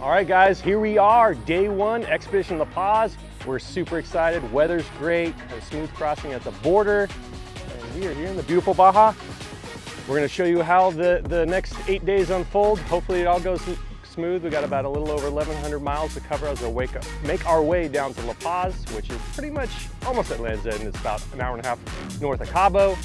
All right, guys, here we are, day one, Expedition La Paz. We're super excited. Weather's great. A smooth crossing at the border. And we are here in the beautiful Baja. We're going to show you how the next 8 days unfold. Hopefully it all goes smooth. We got about a little over 1,100 miles to cover as we make our way down to La Paz, which is pretty much almost at Land's End. It's about an hour and a half north of Cabo.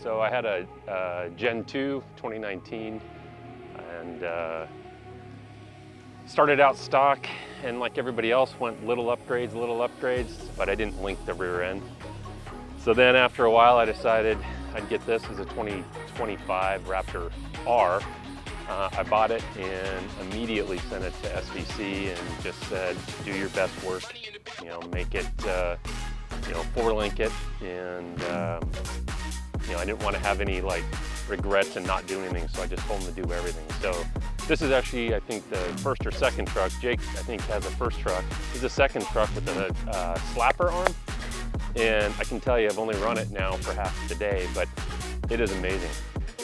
So I had a Gen 2 2019 and started out stock, and like everybody else went little upgrades, but I didn't link the rear end. So then after a while I decided I'd get this as a 2025 Raptor R. I bought it and immediately sent it to SVC and just said, do your best work, you know, make it, you know, 4-link it, and you know, I didn't want to have any like regrets and not do anything, so I just told him to do everything. So this is actually, I think, the first or second truck. Jake, I think, has a first truck. This is a second truck with a slapper arm, and I can tell you, I've only run it now for half the day, but it is amazing.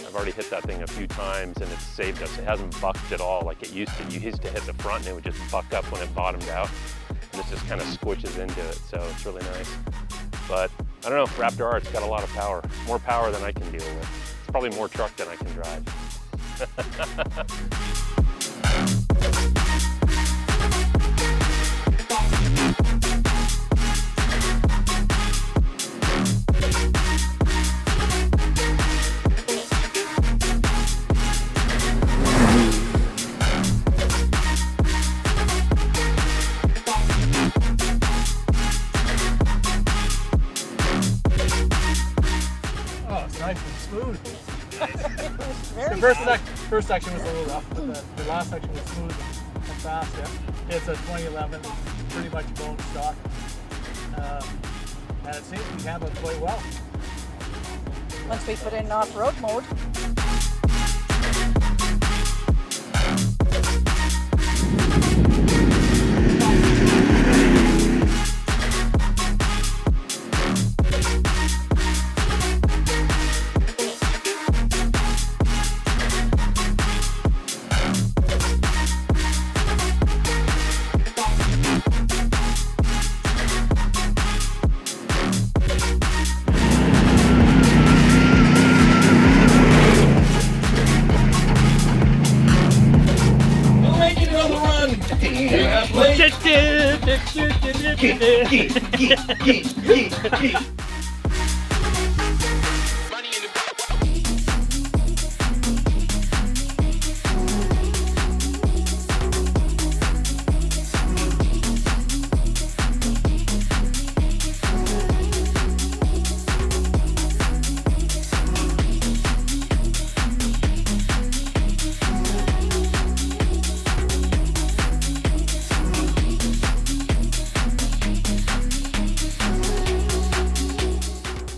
I've already hit that thing a few times, and it's saved us. It hasn't bucked at all like it used to. You used to hit the front, and it would just buck up when it bottomed out, and this just kind of squishes into it, so it's really nice. But I don't know, Raptor R, it's got a lot of power. More power than I can deal with. It's probably more truck than I can drive. Nice and smooth. The first section was a little rough, but the last section was smooth and fast. Yeah. It's a 2011, pretty much bone stock, and it seems to be handled quite well. Once we put in off-road mode.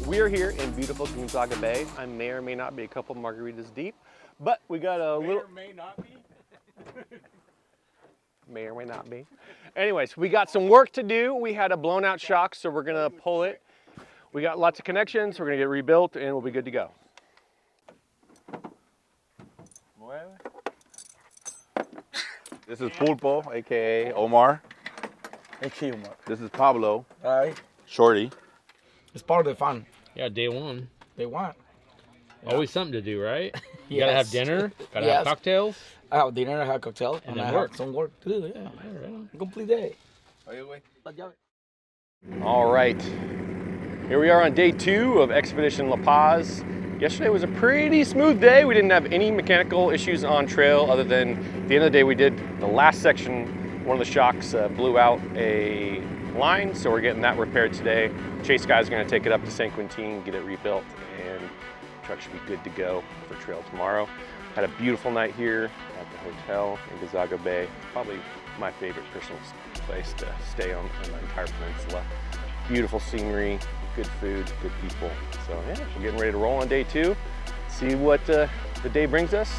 We are here in beautiful Gonzaga Bay. I may or may not be a couple margaritas deep, but we got a little... May or may not be. May or may not be. Anyways, we got some work to do. We had a blown out shock, so we're gonna pull it. We got lots of connections. We're gonna get it rebuilt and we'll be good to go. This is Pulpo, aka Omar. Hey, Omar. This is Pablo. Hi. Shorty. It's part of the fun. Yeah, day one. They want. Yeah. Always something to do, right? You gotta have dinner, gotta have cocktails. I have dinner, I have cocktail, and I work. have some work to do. Yeah, right. Complete day. All right. Here we are on day 2 of Expedition La Paz. Yesterday was a pretty smooth day. We didn't have any mechanical issues on trail other than at the end of the day we did the last section. One of the shocks blew out a line, so we're getting that repaired today. Chase guy's gonna take it up to San Quintin, get it rebuilt, and the truck should be good to go for trail tomorrow. Had a beautiful night here at the hotel in Gonzaga Bay. Probably my favorite personal place to stay on the entire peninsula. Beautiful scenery, good food, good people. So yeah, we're getting ready to roll on day 2. See what the day brings us.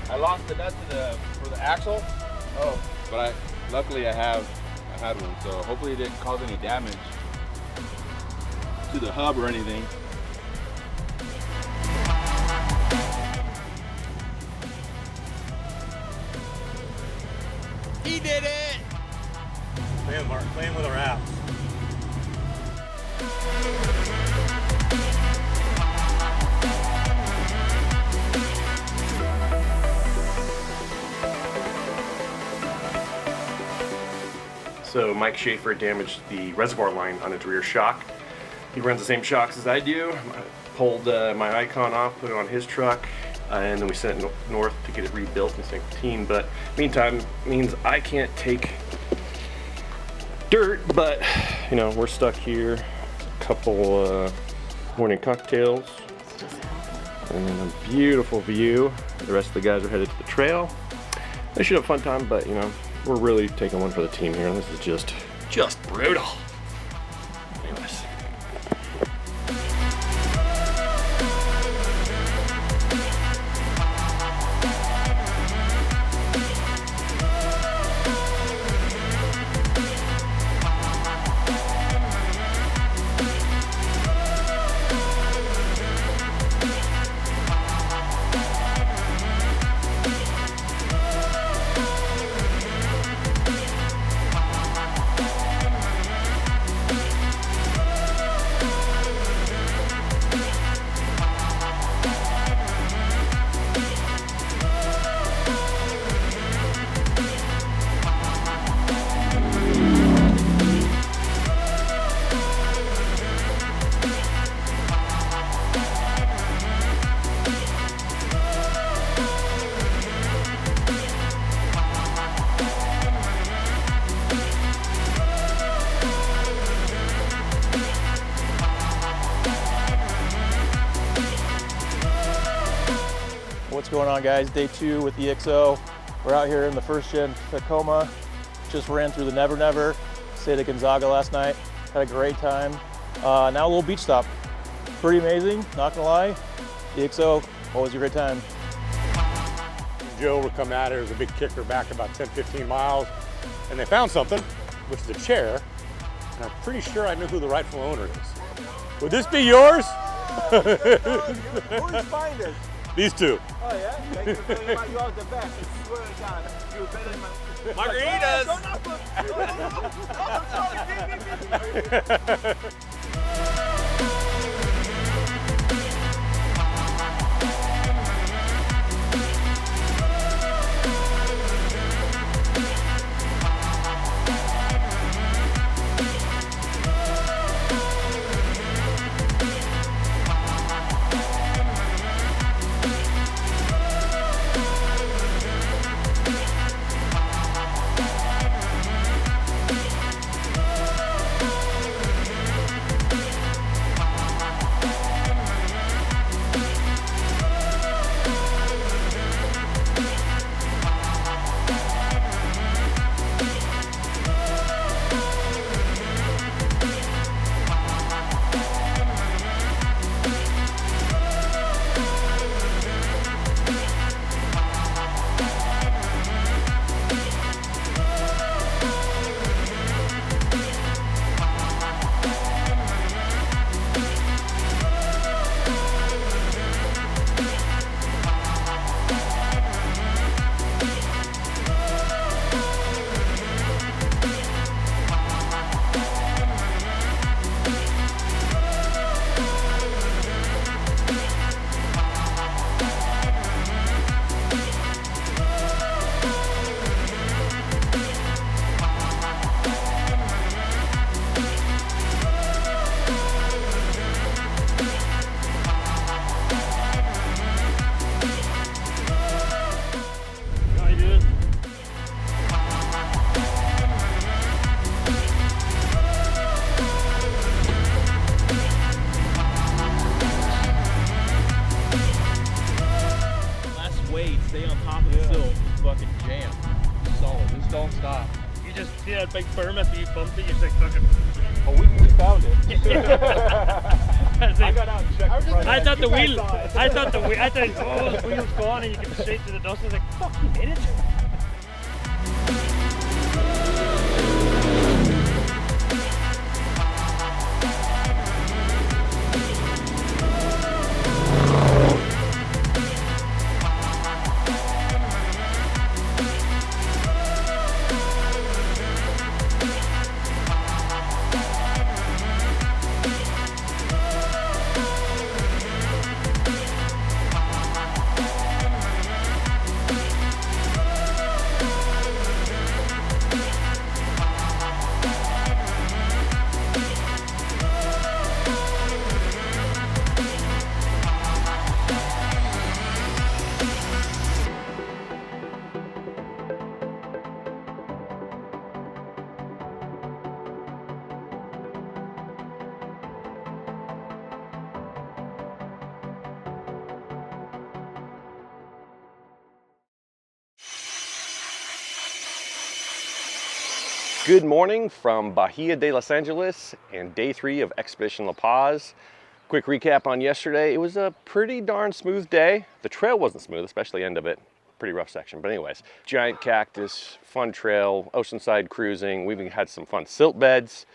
I lost the nut for the axle. Oh, but luckily I had one, so hopefully it didn't cause any damage to the hub or anything. He did it! Playing with our apps. So Mike Schaefer damaged the reservoir line on its rear shock. He runs the same shocks as I do. I pulled my Icon off, put it on his truck, and then we sent it north to get it rebuilt in San Quintin. But meantime, means I can't take dirt, but you know, we're stuck here. A couple morning cocktails, and then a beautiful view. The rest of the guys are headed to the trail. They should have a fun time, but you know, we're really taking one for the team here. This is just brutal. Anyways. What's going on, guys? Day 2 with the EXO. We're out here in the first gen Tacoma. Just ran through the Never Never. Stayed at Gonzaga last night. Had a great time. Now a little beach stop. Pretty amazing, not gonna lie. The EXO, always a great time. Joe would come out here as a big kicker back about 10-15 miles, and they found something, which is a chair, and I'm pretty sure I knew who the rightful owner is. Would this be yours? Who's find it? These two. Oh yeah? Thank you for telling me you are the best. I swear to God, you're better than my... weight, stay on top of the silt, fucking jam. Solid. Just don't stop. You just see that big berm after you bumped it, you're just like fucking. Oh, we found it. I got out and checked. I thought the wheel. I thought the wheel's gone and you can straight to the dust. I was like, fuck, you hit it. Good morning from Bahia de Los Angeles and day 3 of Expedition La Paz. Quick recap on yesterday. It was a pretty darn smooth day. The trail wasn't smooth, especially end of it. Pretty rough section, but anyways. Giant cactus, fun trail, oceanside cruising. We even had some fun silt beds.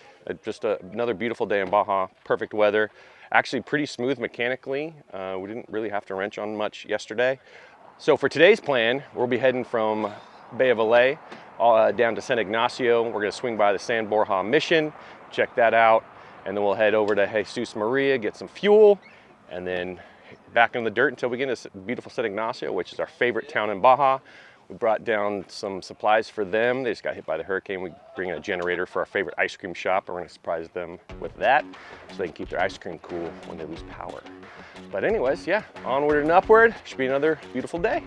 Just another beautiful day in Baja, perfect weather. Actually pretty smooth mechanically. We didn't really have to wrench on much yesterday. So for today's plan, we'll be heading from Bay of Valais down to San Ignacio. We're gonna swing by the San Borja Mission, check that out, and then we'll head over to Jesus Maria, get some fuel, and then back in the dirt until we get to beautiful San Ignacio, which is our favorite town in Baja. We brought down some supplies for them. They just got hit by the hurricane. We bring in a generator for our favorite ice cream shop, and we're gonna surprise them with that so they can keep their ice cream cool when they lose power. But anyways, yeah, onward and upward. Should be another beautiful day.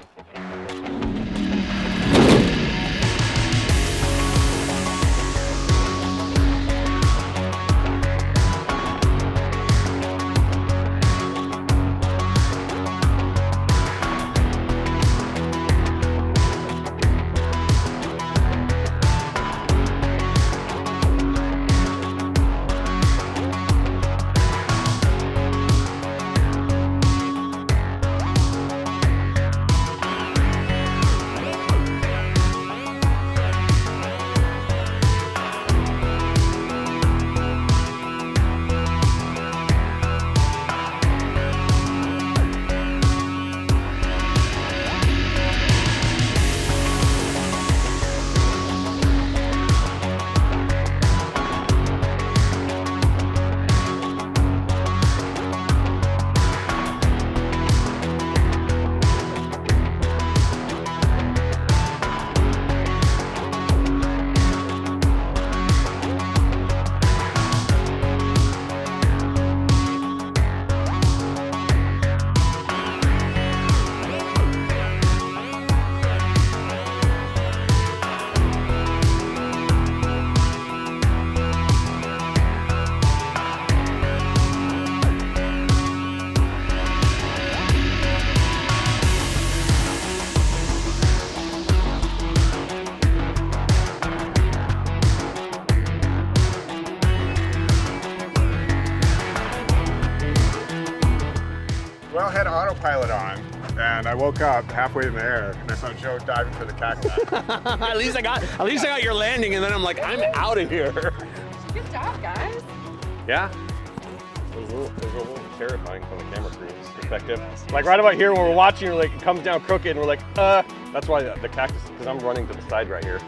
Well, I had autopilot on, and I woke up halfway in the air, and I saw Joe diving for the cacti. At least I got your landing, and then I'm like, I'm out of here. Good job, guys. Yeah. It was a little terrifying from the camera crew's perspective. Like right about here when we're watching, like it comes down crooked, and we're like, that's why the cactus, because I'm running to the side right here.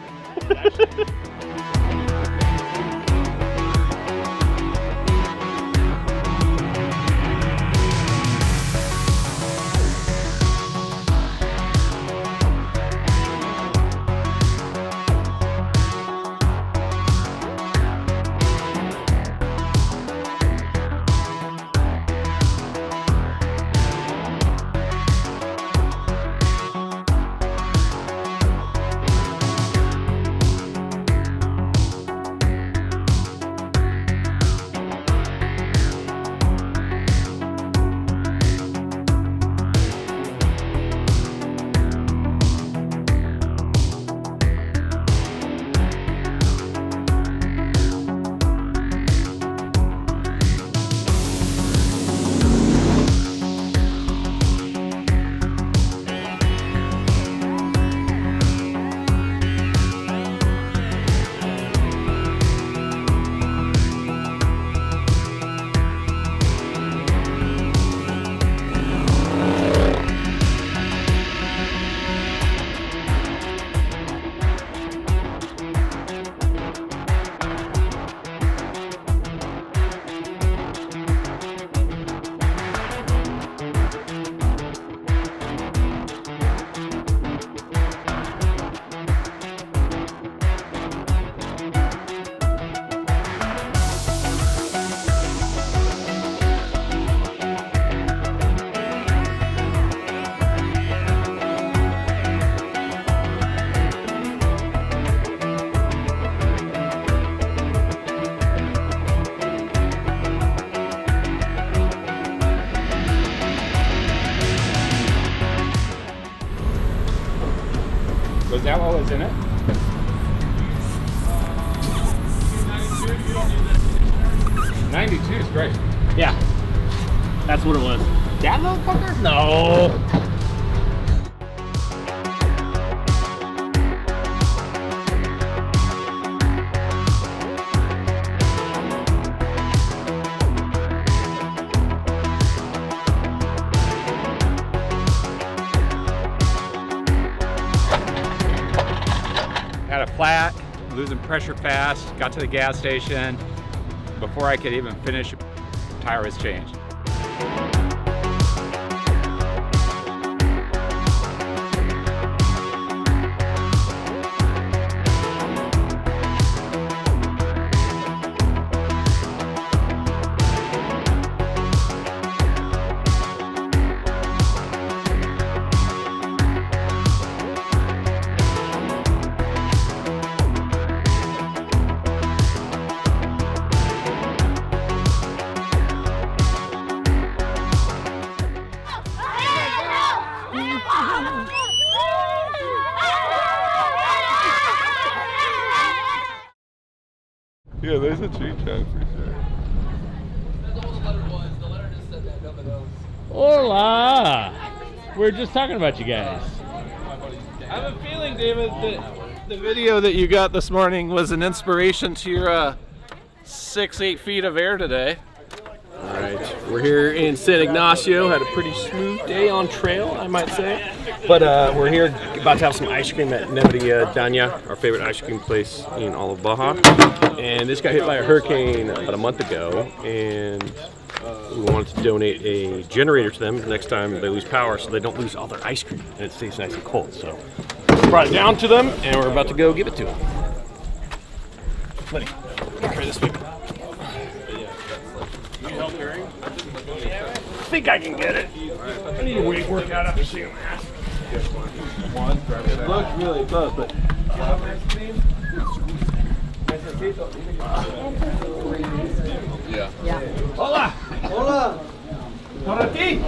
Was that what was in it? '92 is great. Yeah. That's what it was. That motherfucker? No. Had a flat, losing pressure fast, got to the gas station. Before I could even finish, tire was changed. Yeah, there's a tree trunk for sure. That's all the letter was. The letter just said that nobody knows. Hola! We're just talking about you guys. I have a feeling, David, that the video that you got this morning was an inspiration to your 6-8 feet of air today. All right, we're here in San Ignacio. Had a pretty smooth day on trail, I might say. But we're here about to have some ice cream at Neveria Dana, our favorite ice cream place in all of Baja. And this got hit by a hurricane about a month ago, and we wanted to donate a generator to them next time they lose power so they don't lose all their ice cream and it stays nice and cold. So brought it down to them, and we're about to go give it to them. Buddy, carry this big. I think I can get it. I need a weight workout after seeing that. It looks really close, but Yeah. Hola. Hola. Para ti.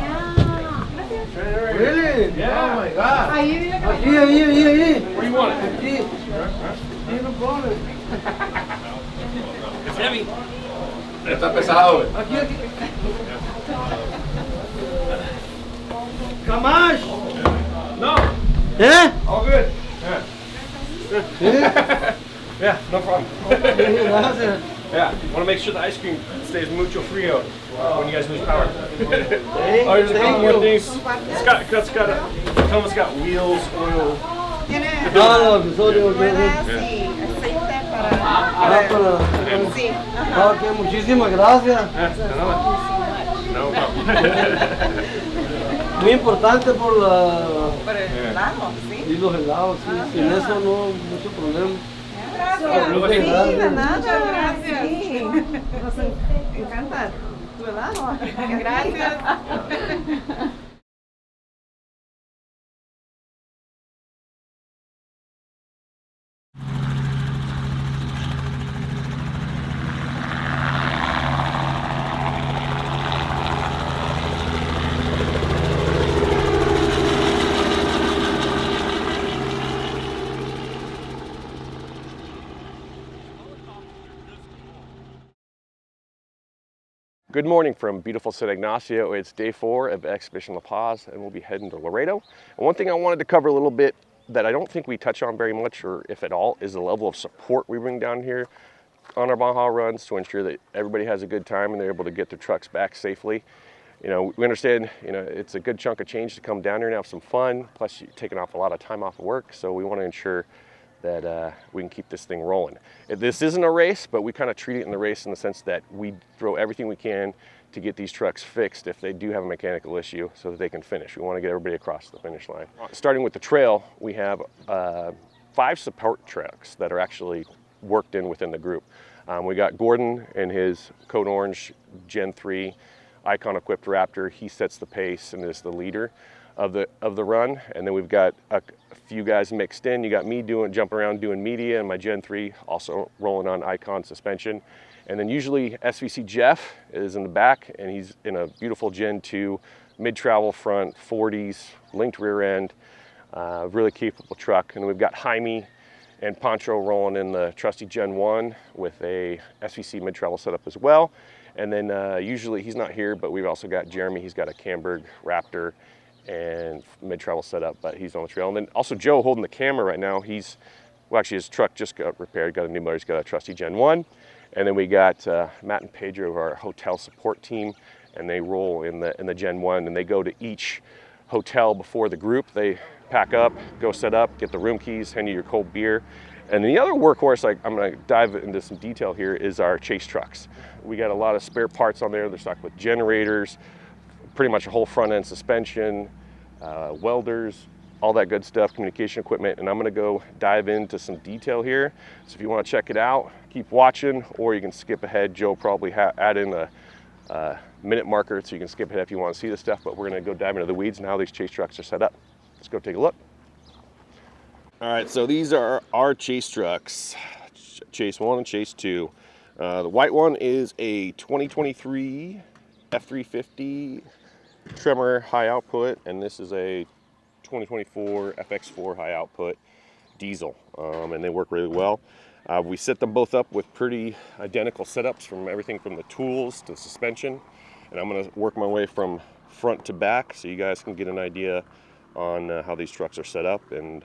Really? Yeah. Oh my God. Ahí. Where you want it? Aquí. No problem. It's heavy. Está pesado, güey. Aquí. Kamash. No. Yeah? All good. Yeah. Yeah, no problem. Yeah, want to make sure the ice cream stays mucho frio when you guys lose power. Oh, here's a couple more things. Thomas got wheels, oil. No, sí, aceite para... Sí. Ok, muchísimas gracias. No problem. Muy importante por la... Por el helado, sí. Y los helados, sí. Sin eso no, mucho problema. Gracias. Sí, de nada, gracias. Sí. Nos encanta tu helado. Gracias. Good morning from beautiful San Ignacio. It's day 4 of Expedition La Paz, and we'll be heading to Laredo. And one thing I wanted to cover a little bit that I don't think we touch on very much, or if at all, is the level of support we bring down here on our Baja runs to ensure that everybody has a good time and they're able to get their trucks back safely. You know, we understand, you know, it's a good chunk of change to come down here and have some fun, plus you're taking off a lot of time off of work, so we want to ensure that we can keep this thing rolling. This isn't a race, but we kind of treat it in the race in the sense that we throw everything we can to get these trucks fixed if they do have a mechanical issue so that they can finish. We want to get everybody across the finish line. Starting with the trail, we have 5 support trucks that are actually worked in within the group. We got Gordon and his Code Orange Gen 3 Icon equipped Raptor. He sets the pace and is the leader of the run, and then we've got a few guys mixed in. You got me jumping around doing media, and my Gen 3 also rolling on Icon suspension. And then usually SVC Jeff is in the back, and he's in a beautiful Gen 2 mid-travel front, 40s, linked rear end. Really capable truck. And we've got Jaime and Pancho rolling in the trusty Gen 1 with a SVC mid-travel setup as well. And then usually he's not here, but we've also got Jeremy. He's got a Camberg Raptor and mid-travel setup, but he's on the trail. And then also Joe holding the camera right now. Well, actually his truck just got repaired, got a new motor, he's got a trusty Gen 1. And then we got Matt and Pedro of our hotel support team, and they roll in the Gen 1, and they go to each hotel before the group. They pack up, go set up, get the room keys, hand you your cold beer. And the other workhorse, I'm gonna dive into some detail here, is our chase trucks. We got a lot of spare parts on there. They're stocked with generators, pretty much a whole front end suspension, welders, all that good stuff, communication equipment. And I'm gonna go dive into some detail here. So if you wanna check it out, keep watching, or you can skip ahead. Joe probably add in a minute marker so you can skip ahead if you wanna see this stuff, but we're gonna go dive into the weeds and how these chase trucks are set up. Let's go take a look. All right, so these are our chase trucks, Chase 1 and Chase 2. The white one is a 2023 F350 Tremor high output, and this is a 2024 FX4 high output diesel, and they work really well. We set them both up with pretty identical setups, from everything from the tools to the suspension, and I'm gonna work my way from front to back so you guys can get an idea on how these trucks are set up and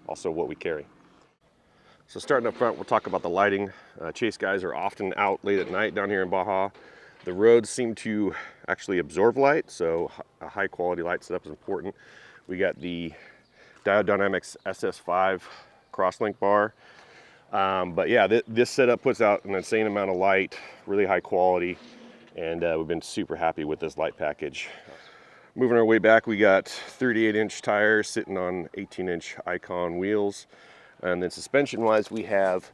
also what we carry. So starting up front, we'll talk about the lighting. Chase guys are often out late at night down here in Baja. The roads seem to actually absorb light, so a high quality light setup is important. We got the Diodynamics SS5 crosslink bar. But yeah, this setup puts out an insane amount of light, really high quality, and we've been super happy with this light package. Moving our way back, we got 38-inch tires sitting on 18-inch Icon wheels. And then suspension-wise, we have,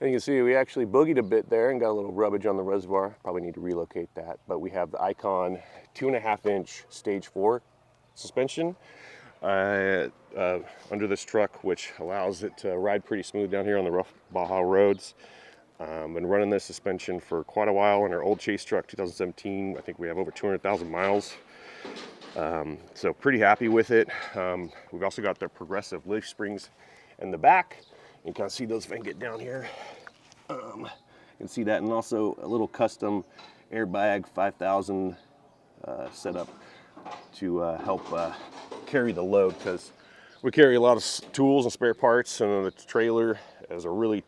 you can see we actually boogied a bit there and got a little rubbage on the reservoir. Probably need to relocate that. But we have the Icon 2.5-inch Stage 4 suspension under this truck, which allows it to ride pretty smooth down here on the rough Baja roads. Been running this suspension for quite a while in our old Chase truck, 2017. I think we have over 200,000 miles. So pretty happy with it. We've also got the progressive leaf springs in the back. You can kind of see those if I can get down here. You can see that, and also a little custom airbag 5000 setup to help carry the load, because we carry a lot of tools and spare parts, and the trailer has a really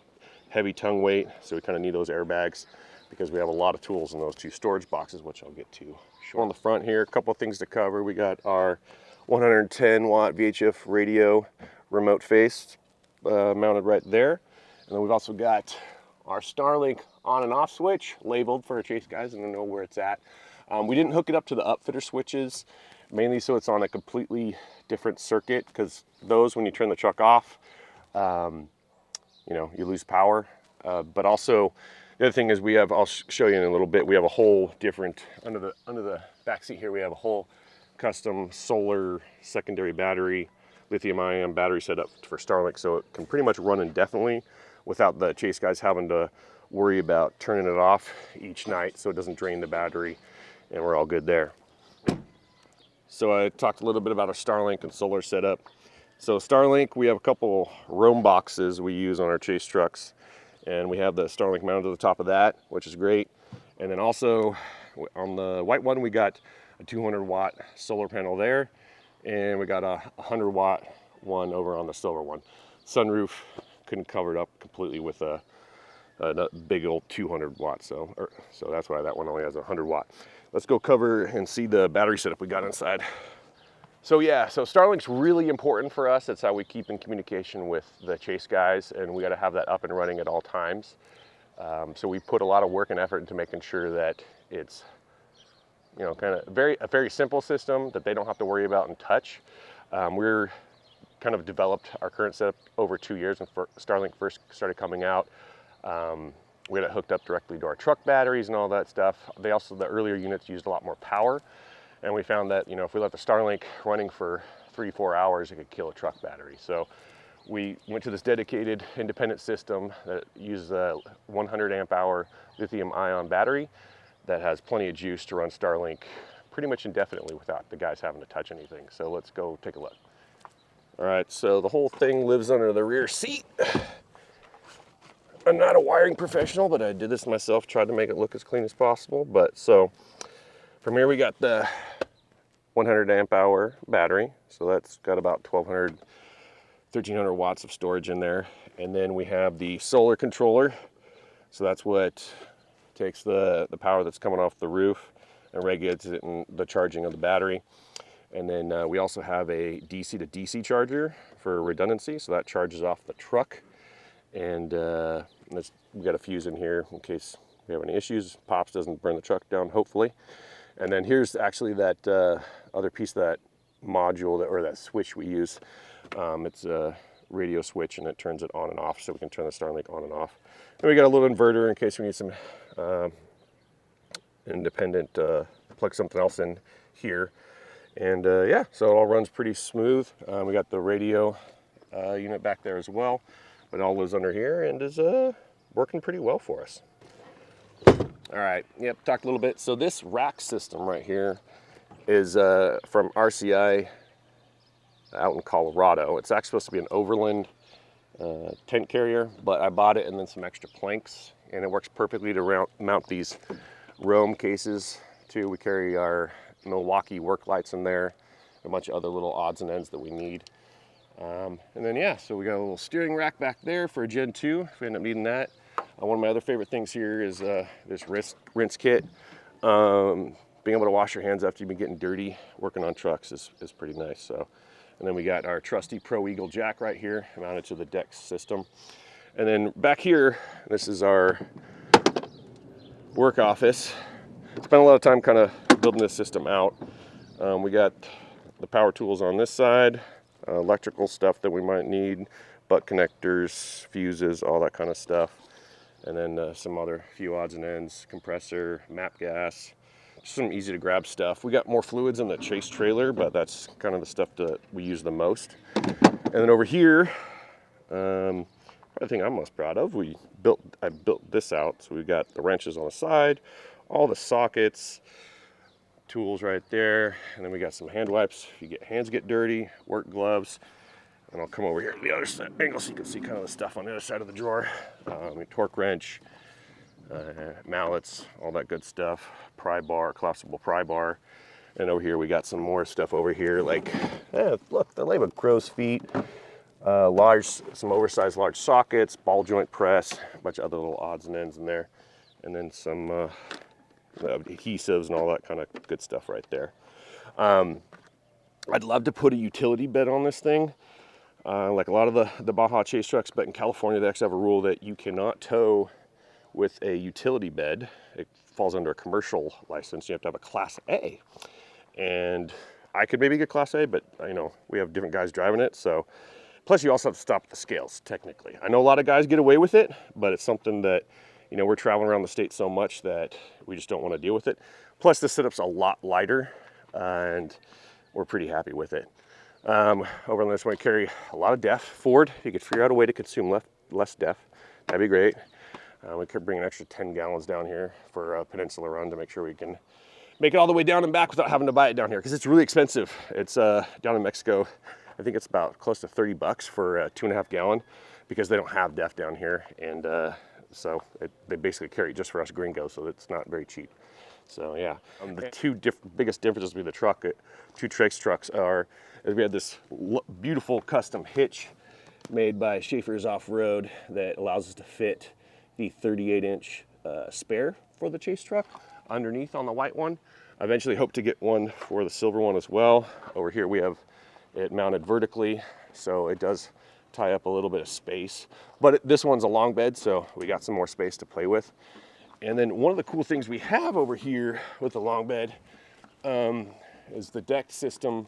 heavy tongue weight, so we kind of need those airbags because we have a lot of tools in those two storage boxes, which I'll get to. On the front here, a couple of things to cover. We got our 110 watt VHF radio remote face mounted right there. And then we've also got our Starlink on and off switch labeled for our Chase guys and to know where it's at. We didn't hook it up to the upfitter switches, mainly so it's on a completely different circuit, because those, when you turn the truck off, you know, you lose power. But also, the other thing is we have, I'll show you in a little bit, we have a whole different, under the back seat here, we have a whole custom solar secondary battery, lithium-ion battery set up for Starlink, so it can pretty much run indefinitely without the Chase guys having to worry about turning it off each night so it doesn't drain the battery, and we're all good there. So I talked a little bit about our Starlink and solar setup. So Starlink, we have a couple roam boxes we use on our Chase trucks, and we have the Starlink mounted to the top of that, which is great. And then also on the white one, we got a 200 watt solar panel there, and we got a 100 watt one over on the silver one. Sunroof couldn't cover it up completely with a big old 200 watts, so that's why that one only has a 100 watt. Let's go cover and see the battery setup we got inside. So yeah, so Starlink's really important for us. That's how we keep in communication with the Chase guys, and we got to have that up and running at all times. So we put a lot of work and effort into making sure that it's, you know, kind of a very simple system that they don't have to worry about and touch. We're kind of developed our current setup over 2 years when Starlink first started coming out. We got it hooked up directly to our truck batteries and all that stuff. They also, the earlier units used a lot more power. And we found that, you know, if we let the Starlink running for 3-4 hours, it could kill a truck battery. So we went to this dedicated independent system that uses a 100 amp hour lithium ion battery that has plenty of juice to run Starlink pretty much indefinitely without the guys having to touch anything. So let's go take a look. All right, so the whole thing lives under the rear seat. I'm not a wiring professional, but I did this myself, tried to make it look as clean as possible. But so from here we got the 100 amp hour battery. So that's got about 1300 watts of storage in there. And then we have the solar controller. So that's what takes the power that's coming off the roof and regulates it in the charging of the battery. And then we also have a DC to DC charger for redundancy. So that charges off the truck. And we got a fuse in here in case we have any issues. Pops doesn't burn the truck down, hopefully. And then here's actually that other piece of that module or that switch we use. It's a radio switch and it turns it on and off, so we can turn the Starlink on and off. And we got a little inverter in case we need some independent, plug something else in here. And yeah, so it all runs pretty smooth. We got the radio unit back there as well, but it all lives under here and is working pretty well for us. All right, yep, talked a little bit. So this rack system right here is from RCI out in Colorado. It's actually supposed to be an Overland tent carrier, but I bought it and then some extra planks, and it works perfectly to mount these Roam cases too. We carry our Milwaukee work lights in there, a bunch of other little odds and ends that we need. And then yeah, so we got a little steering rack back there for a Gen 2 if we end up needing that. One of my other favorite things here is this rinse kit. Being able to wash your hands after you've been getting dirty working on trucks is pretty nice. So, and then we got our trusty Pro Eagle jack right here mounted to the deck system. And then back here, this is our work office. Spent a lot of time kind of building this system out. We got the power tools on this side, electrical stuff that we might need, butt connectors, fuses, all that kind of stuff. And then some other few odds and ends, compressor, map gas, just some easy to grab stuff. We got more fluids in the chase trailer, but that's kind of the stuff that we use the most. And then over here, the thing I'm most proud of, I built this out. So we got the wrenches on the side, all the sockets, tools right there, and then we got some hand wipes. If your hands get dirty, work gloves. And I'll come over here to the other side angle so you can see kind of the stuff on the other side of the drawer. Torque wrench, mallets, all that good stuff. Pry bar, collapsible pry bar. And over here we got some more stuff over here, like, look, they're labeled crow's feet, some oversized large sockets, ball joint press, a bunch of other little odds and ends in there. And then some adhesives and all that kind of good stuff right there. I'd love to put a utility bed on this thing. Like a lot of the Baja chase trucks, but in California they actually have a rule that you cannot tow with a utility bed. It falls under a commercial license. You have to have a Class A. And I could maybe get Class A, but we have different guys driving it. So, plus you also have to stop at the scales, technically. I know a lot of guys get away with it, but it's something that, we're traveling around the state so much that we just don't want to deal with it. Plus the setup's a lot lighter and we're pretty happy with it. Over on this one, I carry a lot of DEF. Ford, if you could figure out a way to consume less DEF, that'd be great. We could bring an extra 10 gallons down here for a peninsula run to make sure we can make it all the way down and back without having to buy it down here, because it's really expensive. It's down in Mexico, I think it's about close to $30 for a 2.5 gallon because they don't have DEF down here. And so they basically carry it just for us gringos, so it's not very cheap. So yeah, the two biggest differences between the truck, two Trace trucks is we had this beautiful custom hitch made by Schaefer's Off-Road that allows us to fit the 38-inch spare for the chase truck underneath on the white one. I eventually hope to get one for the silver one as well. Over here we have it mounted vertically, so it does tie up a little bit of space. But this one's a long bed, so we got some more space to play with. And then one of the cool things we have over here with the long bed is the deck system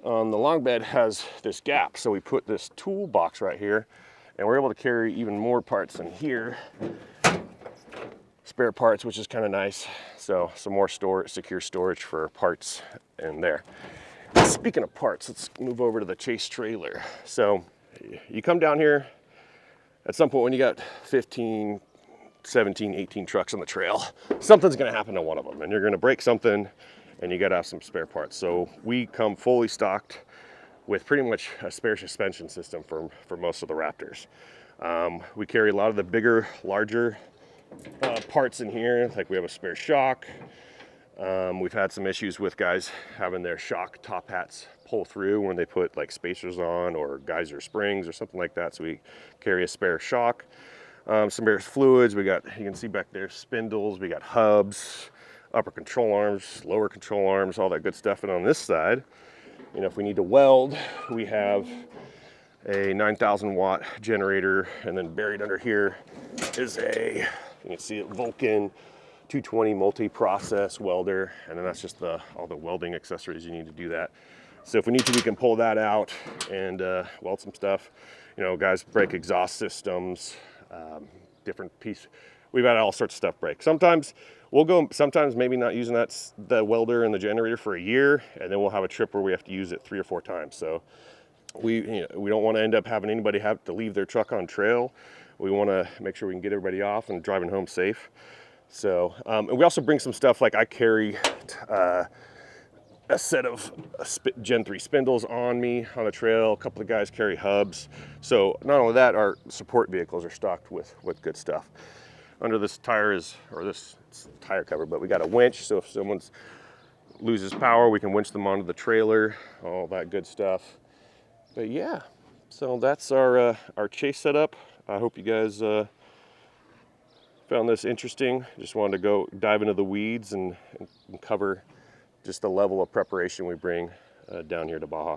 on the long bed has this gap. So we put this toolbox right here and we're able to carry even more parts in here. Spare parts, which is kind of nice. So some more secure storage for parts in there. Speaking of parts, let's move over to the chase trailer. So you come down here at some point when you got 15, 17, 18 trucks on the trail, something's gonna happen to one of them and you're gonna break something and you gotta have some spare parts. So we come fully stocked with pretty much a spare suspension system for most of the Raptors. We carry a lot of the bigger, larger parts in here, like we have a spare shock. We've had some issues with guys having their shock top hats pull through when they put like spacers on or geyser springs or something like that, so we carry a spare shock. Some spare fluids, we got, you can see back there, spindles, we got hubs, upper control arms, lower control arms, all that good stuff. And on this side, you know, if we need to weld, we have a 9,000 watt generator, and then buried under here is a, you can see it, Vulcan 220 multi-process welder, and then that's just all the welding accessories you need to do that. So if we need to, we can pull that out and weld some stuff. You know, guys break exhaust systems, different piece. We've had all sorts of stuff break. Sometimes we'll go, sometimes maybe not using the welder and the generator for a year, and then we'll have a trip where we have to use it 3 or 4 times. So we don't want to end up having anybody have to leave their truck on trail. We want to make sure we can get everybody off and driving home safe. So, and we also bring some stuff, like I carry a set of Gen 3 spindles on me on the trail. A couple of guys carry hubs. So not only that, our support vehicles are stocked with good stuff. Under this tire it's tire cover, but we got a winch, so if someone loses power, we can winch them onto the trailer, all that good stuff. But yeah, so that's our chase setup. I hope you guys found this interesting. Just wanted to go dive into the weeds and cover just the level of preparation we bring down here to Baja.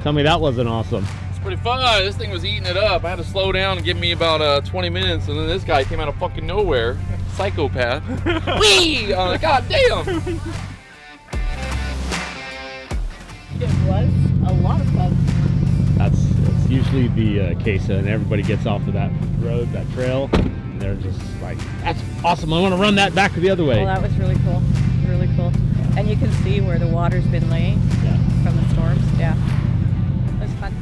Tell me that wasn't awesome. It's pretty fun. This thing was eating it up. I had to slow down and give me about 20 minutes, and then this guy came out of fucking nowhere. Psychopath. Whee! I'm like, God damn! It was a lot of fun. That's usually the case, and everybody gets off of that road, that trail, and they're just like, that's awesome, I want to run that back the other way. Well, that was really cool. Really cool. And you can see where the water's been laying from the storms. Yeah. It was fun.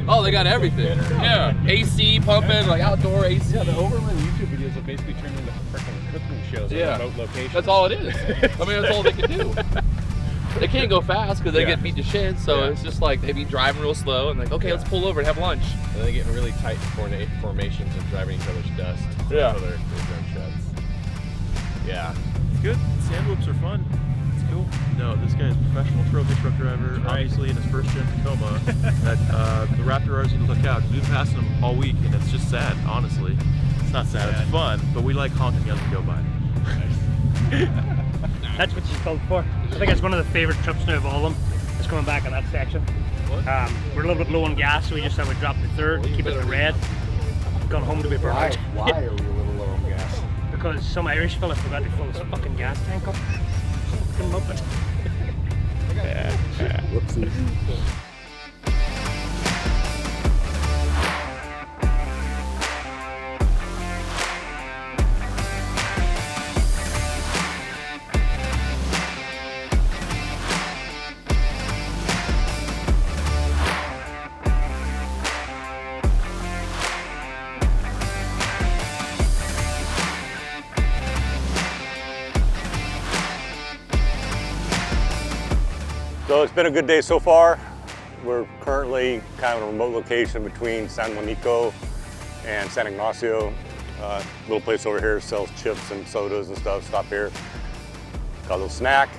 Oh, they got everything. Yeah. AC pumping, like outdoor AC. Yeah, the Overland YouTube videos have basically turned into freaking cooking shows at remote locations. That's all it is. I mean, that's all they can do. They can't go fast because they get beat to shit, so it's just like they be driving real slow and like, okay, let's pull over and have lunch. And they get in really tight formations and driving each other's dust. Yeah. So they're drone sheds. Yeah. It's good. Sand whoops are fun. It's cool. No, this guy is a professional trophy truck driver, obviously in his first gen Tacoma. The Raptor R's need to look out because we've been passing them all week, and it's just sad, honestly. It's not sad, it's fun, but we like honking as we go by. That's what she's called for. I think it's one of the favorite trips now of all of them. It's coming back on that section. We're a little bit low on gas, so we just thought we'd drop the third, keep it in the red. Gone home to be burned. Why are we a little low on gas? Because some Irish fella forgot to fill his fucking gas tank up. Fucking muppet. Whoopsies. So it's been a good day so far. We're currently kind of in a remote location between San Juanico and San Ignacio. Little place over here sells chips and sodas and stuff. Stop here, got a little snack.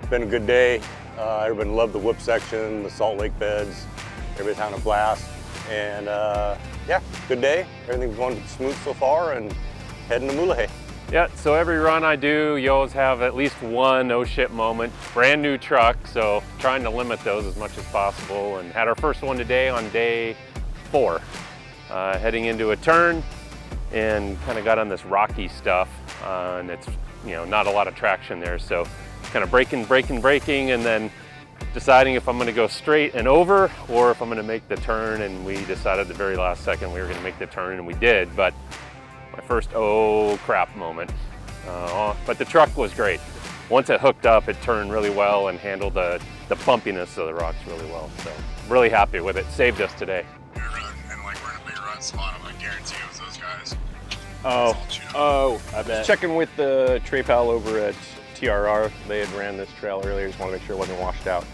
Been a good day. Everybody loved the whoop section, the Salt Lake beds. Everybody's having a blast. And yeah, good day. Everything's going smooth so far and heading to Mulahay. Yeah, so every run I do, you always have at least one oh shit moment. Brand new truck, so trying to limit those as much as possible. And had our first one today on day 4, heading into a turn, and kind of got on this rocky stuff, and it's, you know, not a lot of traction there. So kind of braking, and then deciding if I'm going to go straight and over or if I'm going to make the turn. And we decided the very last second we were going to make the turn, and we did. But my first oh crap moment. But the truck was great. Once it hooked up, it turned really well and handled the bumpiness of the rocks really well. So really happy with it. Saved us today. And like we're in a big rut spot, I guarantee it was those guys. I bet. Checking with the Trey pal over at TRR. They had ran this trail earlier. Just want to make sure it wasn't washed out.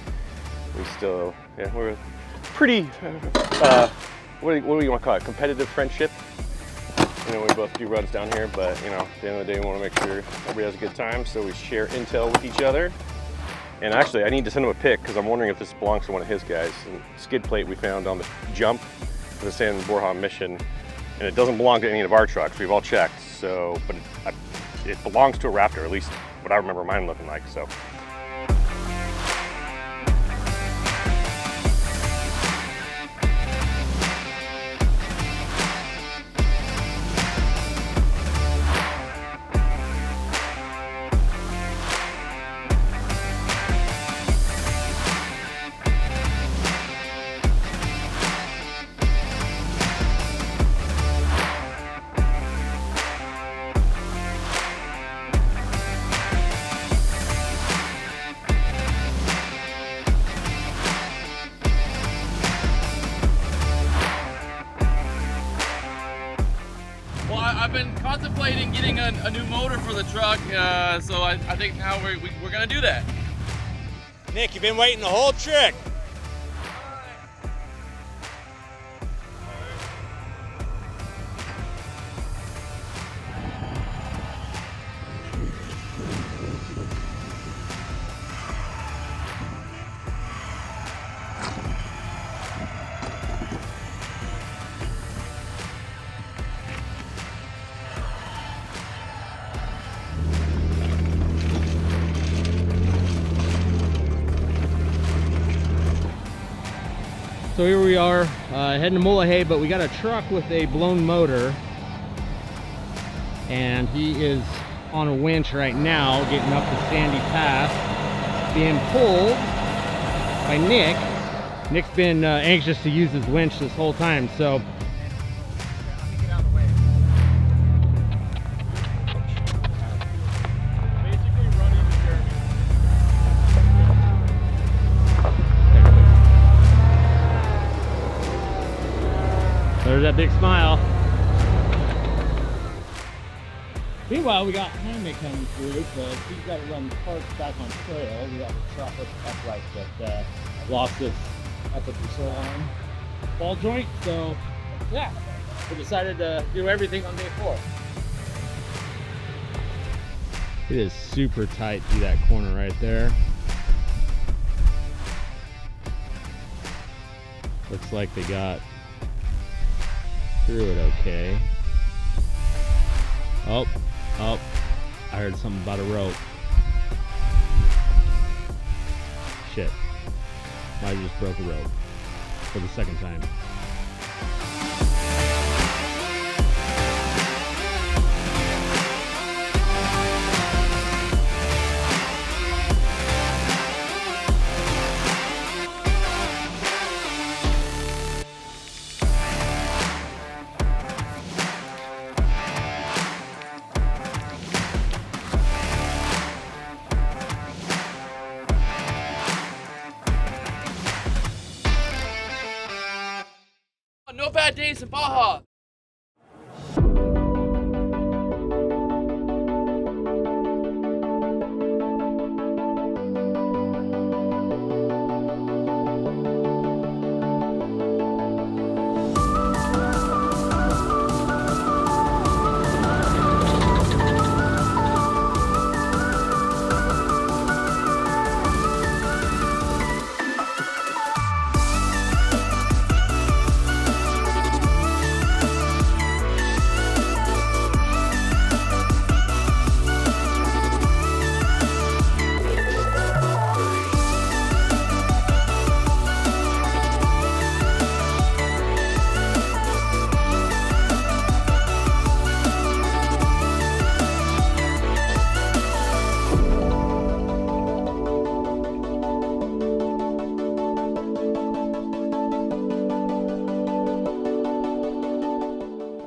We still, yeah, we're pretty, what do you want to call it? Competitive friendship. You know, we both do runs down here, but you know, at the end of the day, we want to make sure everybody has a good time, so we share intel with each other. And actually, I need to send him a pic because I'm wondering if this belongs to one of his guys. And skid plate we found on the jump for the San Borja mission, and it doesn't belong to any of our trucks. We've all checked, so, but it belongs to a Raptor, at least what I remember mine looking like. So. I've been contemplating getting a new motor for the truck, so I think now we're gonna do that. Nick, you've been waiting the whole trick. So here we are, heading to Mulegé, but we got a truck with a blown motor, and he is on a winch right now, getting up the Sandy Pass, being pulled by Nick. Nick's been anxious to use his winch this whole time, so. There's that big smile. Meanwhile, we got Jaime coming through because he's got to run the parts back on trail. We got the truck upright that lost its epic on ball joint. So, yeah, we decided to do everything on day 4. It is super tight through that corner right there. Looks like they got through it okay. Oh, I heard something about a rope. Shit. I just broke a rope for the second time. No bad days in Baja.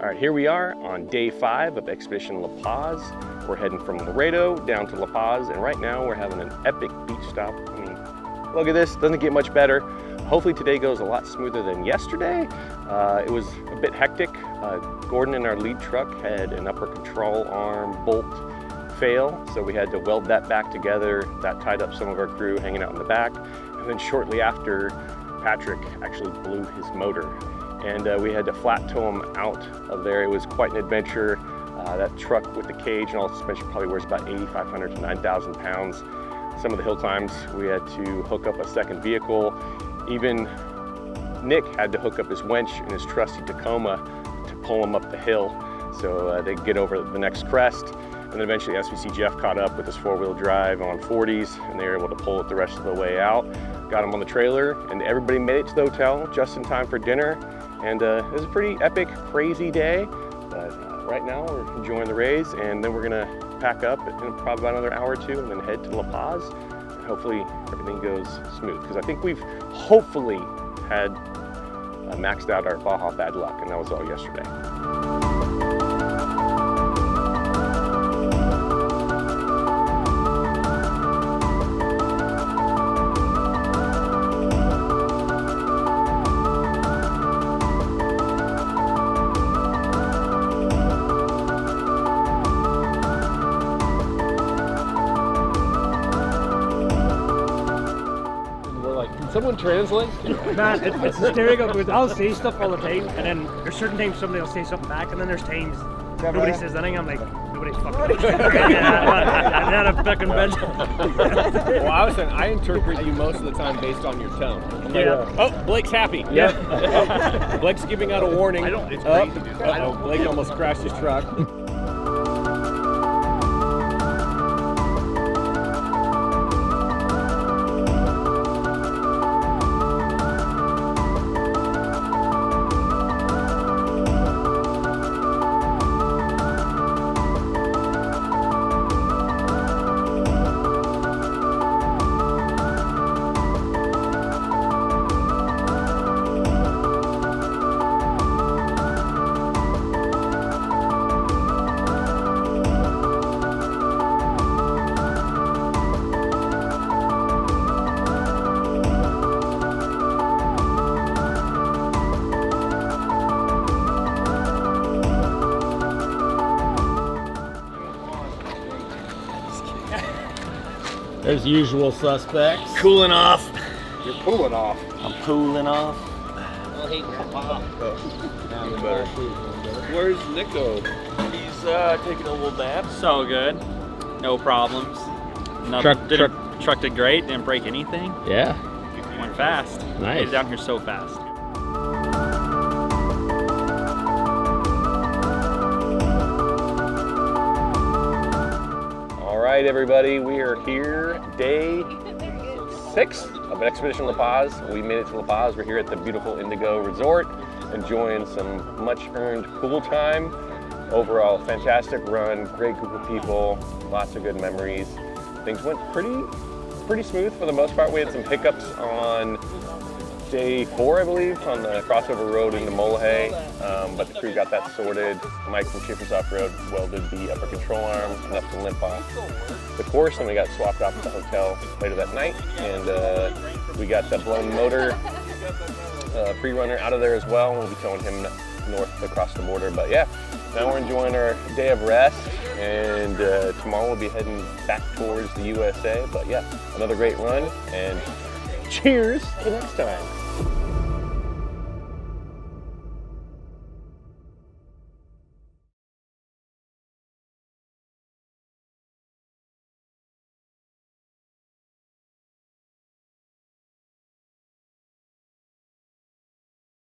All right, here we are on day 5 of Expedition La Paz. We're heading from Laredo down to La Paz, and right now we're having an epic beach stop. I mean, look at this, doesn't get much better. Hopefully today goes a lot smoother than yesterday. It was a bit hectic. Gordon in our lead truck had an upper control arm bolt fail, so we had to weld that back together. That tied up some of our crew hanging out in the back. And then shortly after, Patrick actually blew his motor. And we had to flat tow him out of there. It was quite an adventure. That truck with the cage and all the suspension probably weighs about 8,500 to 9,000 pounds. Some of the hill times we had to hook up a second vehicle. Even Nick had to hook up his winch in his trusty Tacoma to pull him up the hill so they could get over the next crest. And then eventually SVC Jeff caught up with his 4-wheel drive on 40s, and they were able to pull it the rest of the way out. Got him on the trailer, and everybody made it to the hotel just in time for dinner. And it was a pretty epic, crazy day. But right now we're enjoying the rays, and then we're gonna pack up in probably about another hour or two and then head to La Paz. And hopefully everything goes smooth, because I think we've hopefully had maxed out our Baja bad luck, and that was all yesterday. Someone translate? Man, it's hysterical because I'll say stuff all the time, and then there's certain times somebody will say something back, and then there's times nobody says anything. I'm like, nobody's fucking. Not a fucking bench. Well, I was saying, I interpret you most of the time based on your tone. I'm like, oh, Blake's happy. Yep. Blake's giving out a warning. It's crazy, dude. Blake almost crashed his truck. There's usual suspects. Cooling off. You're pulling off. I'm cooling off. Where's Nico? He's taking a little nap. So good. No problems. Truck did great. Didn't break anything. Yeah. Went fast. Nice. Made it down here so fast. All right, everybody, we are here, day 6 of Expedition La Paz. We made it to La Paz. We're here at the beautiful Indigo Resort, enjoying some much-earned pool time. Overall, fantastic run, great group of people, lots of good memories. Things went pretty smooth for the most part. We had some hiccups on day 4, I believe, on the crossover road into Molohay, but the crew got that sorted. Mike from Chiefers Off-Road welded the upper control arm, enough to limp off the course, and we got swapped off at the hotel later that night, and we got the blown motor pre-runner out of there as well. We'll be towing him north across the border, but yeah, now we're enjoying our day of rest, and tomorrow we'll be heading back towards the USA, but yeah, another great run, and cheers to next time.